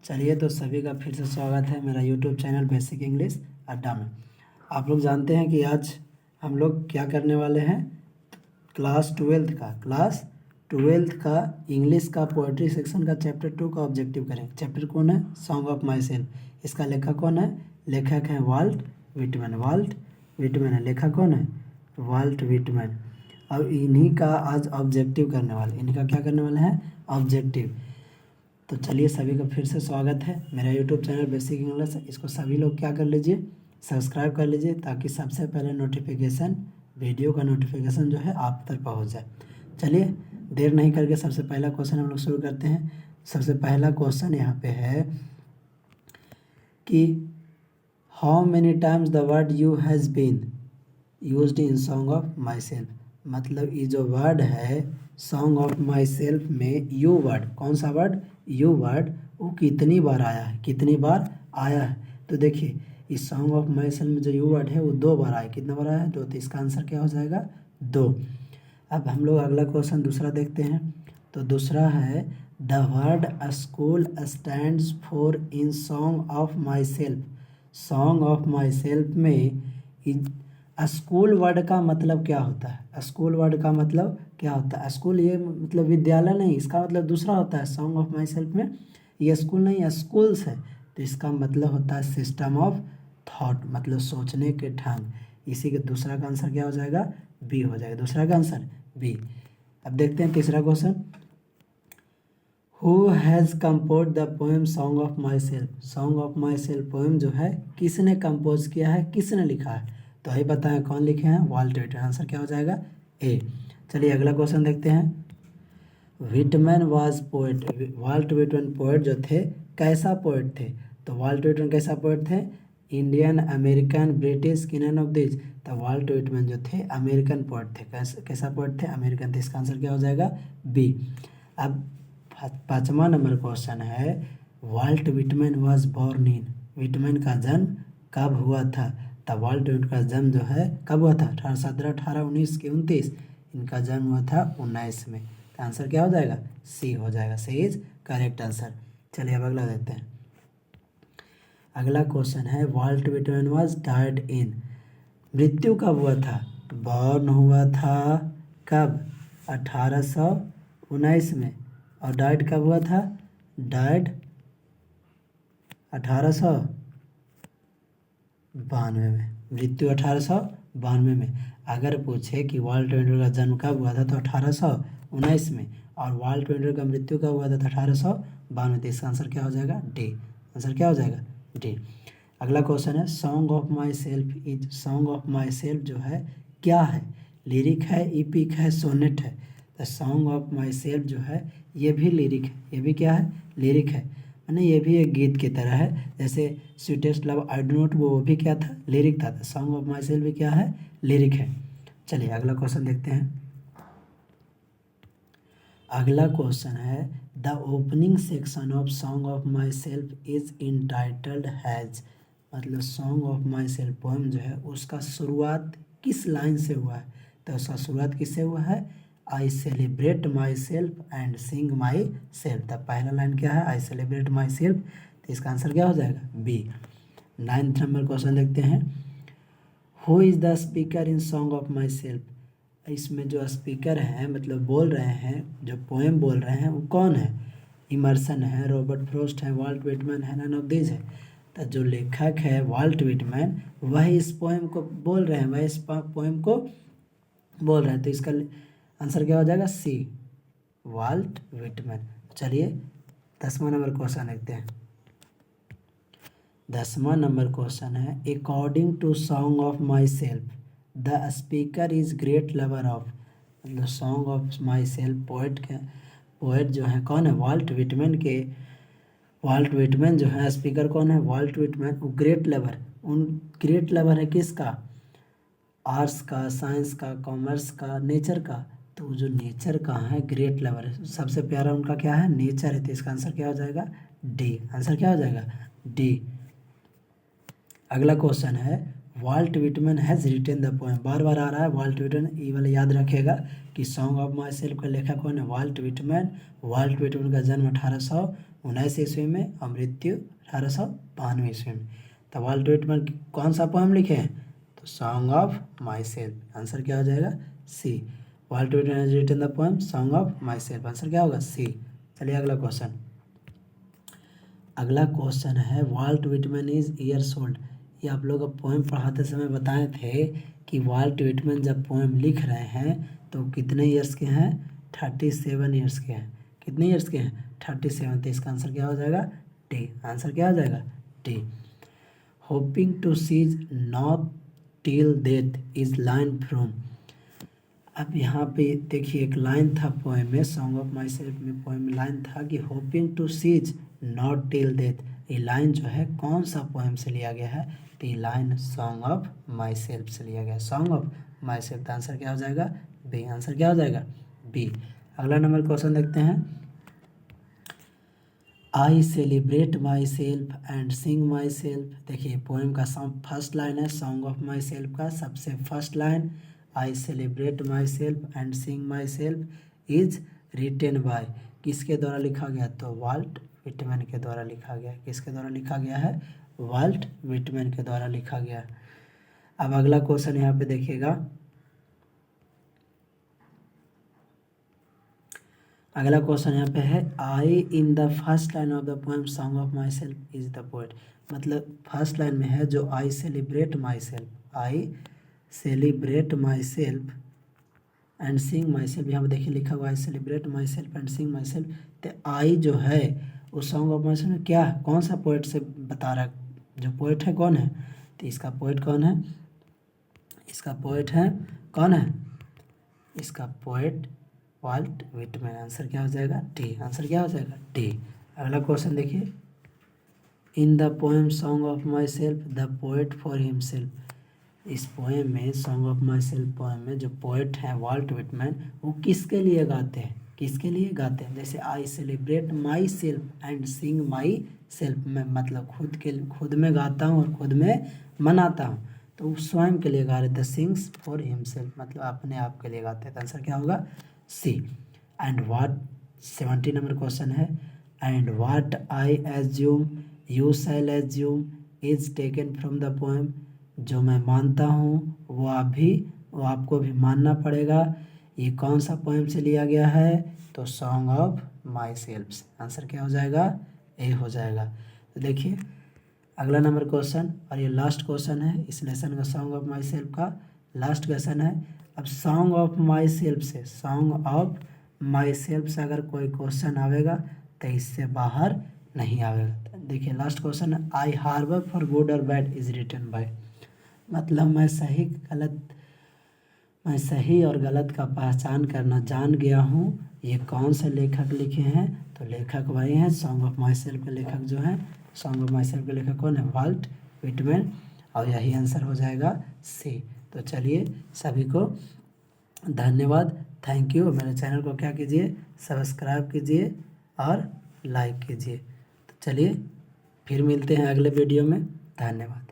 चलिए तो सभी का फिर से स्वागत है मेरा यूट्यूब चैनल बेसिक इंग्लिश अड्डा में। आप लोग जानते हैं कि आज हम लोग क्या करने वाले हैं। क्लास ट्वेल्थ का इंग्लिश का पोएट्री सेक्शन का चैप्टर 2 का ऑब्जेक्टिव करेंगे। चैप्टर कौन है? Song of my self. इसका लेखक कौन है? लेखक है वाल्ट विटमैन है। लेखक कौन है? Walt Whitman. अब इन्हीं का आज ऑब्जेक्टिव करने वाले, इन्हीं का क्या करने वाले हैं? ऑब्जेक्टिव। तो चलिए सभी का फिर से स्वागत है मेरा यूट्यूब चैनल बेसिक इंग्लिश। इसको सभी लोग क्या कर लीजिए, सब्सक्राइब कर लीजिए, ताकि सबसे पहले वीडियो का नोटिफिकेशन जो है आप तक पहुंच जाए। चलिए देर नहीं करके सबसे पहला क्वेश्चन हम लोग शुरू करते हैं। सबसे पहला क्वेश्चन यहाँ पे है कि how many times the word you has been used in song of myself. मतलब ये जो वर्ड है सॉन्ग ऑफ माई सेल्फ में यू वर्ड, कौन सा वर्ड? यू वर्ड, वो कितनी बार आया है। तो देखिए इस सॉन्ग ऑफ माई सेल्फ में जो यू वर्ड है वो 2 बार आया। कितना बार आया है? 2। तो इसका आंसर क्या हो जाएगा? 2। अब हम लोग अगला क्वेश्चन दूसरा देखते हैं। तो दूसरा है the word school stands for in song of my self. Song of myself में स्कूल वर्ड का मतलब क्या होता है? स्कूल वर्ड का मतलब क्या होता है? स्कूल ये मतलब विद्यालय नहीं, इसका मतलब दूसरा होता है। सॉन्ग ऑफ माई सेल्फ में ये स्कूल नहीं, स्कूल्स है। तो इसका मतलब होता है सिस्टम ऑफ थॉट, मतलब सोचने के ढंग। इसी के दूसरा का आंसर क्या हो जाएगा? बी हो जाएगा। दूसरा का आंसर बी। अब देखते हैं तीसरा question. Who has compose the poem song of my self. Song of myself poem जो है किसने कंपोज किया है, किसने लिखा है? तो यही बताएं कौन लिखे हैं? Volt Whitman. आंसर क्या हो जाएगा? ए। चलिए अगला क्वेश्चन देखते हैं। Whitman was poet. Walt Whitman poet जो थे कैसा पोएट थे? तो वाल्ट विटमैन कैसा पोएट थे? Indian, American, British, kin of this. तो वाल्ट विटमैन जो थे अमेरिकन पोएट थे। कैसा पोएट थे? अमेरिकन थे। इसका आंसर क्या हो जाएगा? बी। अब 5वां नंबर क्वेश्चन है Walt Whitman was born in. Whitman का जन्म कब हुआ था? तो वाल्ट विटमैन का जन्म जो है कब हुआ था? 1817, 18, 19 के 29। इनका जन्म हुआ था 19 में। तो आंसर क्या हो जाएगा? सी हो जाएगा। C is correct answer. चलिए अब अगला देखते हैं। अगला क्वेश्चन है Walt Whitman was died in. मृत्यु कब हुआ था? बॉर्न हुआ था कब? 1819 में। और डाइड कब हुआ था? डाइड 1892 में। मृत्यु 1892 में। अगर पूछे कि वाल्ट विटमैन का जन्म कब हुआ था तो 1819 में, और वाल्ट विटमैन का मृत्यु कब हुआ था तो 1892। तो इसका आंसर क्या हो जाएगा? डी। आंसर क्या हो जाएगा? डी। अगला क्वेश्चन है song of myself is. Song of my self जो है क्या है? लिरिक है, इपिक है, सोनेट है। तो सॉन्ग ऑफ माई सेल्फ जो है ये भी लिरिक है। ये भी क्या है? लिरिक है। माने ये भी एक गीत की तरह है। जैसे sweetest love I do not, वो भी क्या था? लिरिक था। तो सॉन्ग ऑफ माई सेल्फ भी क्या है? लिरिक है। चलिए अगला क्वेश्चन देखते हैं। अगला क्वेश्चन है the opening section of song of myself is entitled हैज। मतलब song of myself poem जो है उसका शुरुआत किस लाइन से हुआ है? तो उसका शुरुआत किससे हुआ है? आई celebrate myself and sing myself. तो पहला लाइन क्या है? आई सेलिब्रेट माई सेल्फ। तो इसका आंसर क्या हो जाएगा? बी। 9th नंबर क्वेश्चन देखते हैं। Who is the speaker in song of my self. इसमें जो स्पीकर हैं मतलब बोल रहे हैं, जो पोएम बोल रहे हैं वो कौन है? इमर्सन है, रॉबर्ट फ्रॉस्ट है, वाल्ट विटमैन है, नन ऑफ दिस है। तो जो लेखक है वाल्ट विटमैन वही इस पोएम को बोल रहे हैं, वही इस पोएम को बोल रहे हैं। तो इसका आंसर क्या हो जाएगा? C, Walt Whitman. चलिए 10वां नंबर क्वेश्चन देखते हैं। 10वां नंबर क्वेश्चन है according to song of myself the speaker is great lover of. मतलब song of myself poet जो है कौन है? वाल्ट विटमैन के। वाल्ट विटमैन जो है स्पीकर कौन है? Walt Whitman. वो ग्रेट लवर, उन ग्रेट लवर है किसका? आर्ट्स का, साइंस का, कॉमर्स का, नेचर का। तो जो नेचर का है ग्रेट लवर है, सबसे प्यारा उनका क्या है? नेचर है। तो इसका आंसर क्या हो जाएगा? डी। आंसर क्या हो जाएगा? डी। अगला क्वेश्चन है Walt Whitman has written the poem. बार बार आ रहा है वाल्ट विटमैन, ये वाला याद रखेगा कि सॉन्ग ऑफ माई सेल्फ का लेखक कौन है? Walt Whitman. वाल्ट विटमैन का जन्म 19 ईस्वी में और मृत्यु 1892 ईस्वी में। तो वाल्ट व्हिटमैन कौन सा पोएम लिखे हैं? तो song of myself. Answer क्या हो जाएगा? C. Walt Whitman has written the poem song of myself. Answer क्या होगा? सी। चलिए अगला क्वेश्चन। अगला क्वेश्चन है Walt Whitman is years old. ये आप लोग पोएम पढ़ाते समय बताए थे कि वाल्ट व्हिटमैन जब पोएम लिख रहे हैं तो कितने ईयर्स के हैं? 37 ईयर्स के हैं। कितने ईयर्स के हैं? 37। तो इसका आंसर क्या हो जाएगा? डी। आंसर क्या हो जाएगा? D. Hoping to cease not till death is line from. अब यहाँ पे देखिए एक लाइन था पोएम में, सॉन्ग ऑफ माई सेल्फ में पोएम में लाइन था कि hoping to cease not till death. ये लाइन जो है कौन सा पोएम से लिया गया है? तो ये line song of my self से लिया गया है। Song of myself. तो आंसर क्या हो जाएगा? बी। आंसर क्या हो जाएगा? बी। अगला नंबर क्वेश्चन देखते हैं। आई celebrate myself and sing my self. देखिए पोएम का फर्स्ट लाइन है सॉन्ग ऑफ माई सेल्फ का सबसे first line, I celebrate myself and sing myself is written by. किसके द्वारा लिखा गया? तो वाल्ट व्हिटमैन के द्वारा लिखा गया। किसके द्वारा लिखा गया है? वाल्ट व्हिटमैन के द्वारा लिखा गया। अब अगला क्वेश्चन यहाँ पे देखिएगा। अगला क्वेश्चन यहाँ पे है I in the first line of the poem song of myself is the poet. मतलब फर्स्ट लाइन में है जो I celebrate myself, I celebrate myself and sing myself. यहाँ पे देखिए लिखा हुआ है celebrate myself and sing myself. तो आई जो है वो सॉन्ग ऑफ माई सेल्फ में क्या कौन सा पोएट से बता रहा है? जो पोएट है कौन है? तो इसका पोएट कौन है? इसका पोएट है कौन है? इसका पोएट वाल्ट व्हिटमैन। आंसर क्या हो जाएगा? डी। आंसर क्या हो जाएगा? डी। अगला क्वेश्चन देखिए। In the poem song of myself the poet for himself. इस पोएम में song of myself poem में जो पोएट हैं वाल्ट व्हिटमैन वो किसके लिए गाते हैं? किसके लिए गाते हैं? जैसे आई celebrate myself and sing myself में मतलब खुद में गाता हूँ और खुद में मनाता हूँ। तो वो स्वयं के लिए गा रहे थे। सिंग्स फॉर हिमसेल्फ मतलब अपने आप के लिए गाते हैं। तो आंसर क्या होगा? सी। एंड वाट 70 नंबर क्वेश्चन है and what I assume you shall assume is taken from the poem. जो मैं मानता हूँ वो आपको भी मानना पड़ेगा। ये कौन सा पोएम से लिया गया है? तो song of myself. Answer क्या हो जाएगा? ए हो जाएगा। तो देखिए अगला नंबर क्वेश्चन और ये लास्ट क्वेश्चन है इस लेसन का सॉन्ग ऑफ माई सेल्फ का लास्ट क्वेश्चन है। अब सॉन्ग ऑफ माई सेल्फ से अगर कोई क्वेश्चन आवेगा तो इससे बाहर नहीं आवेगा। देखिए लास्ट क्वेश्चन है आई हार्बर फॉर गुड और बैड इज रिटन बाय। मतलब मैं सही और गलत का पहचान करना जान गया हूँ। ये कौन से लेखक लिखे हैं? तो लेखक वही हैं सॉन्ग ऑफ माई सेल्फ के लेखक जो हैं सॉन्ग ऑफ माई सेल्फ के लेखक कौन है? Walt Whitman. और यही आंसर हो जाएगा सी। तो चलिए सभी को धन्यवाद, थैंक यू। मेरे चैनल को क्या कीजिए? सब्सक्राइब कीजिए और लाइक कीजिए। तो चलिए फिर मिलते हैं अगले वीडियो में। धन्यवाद।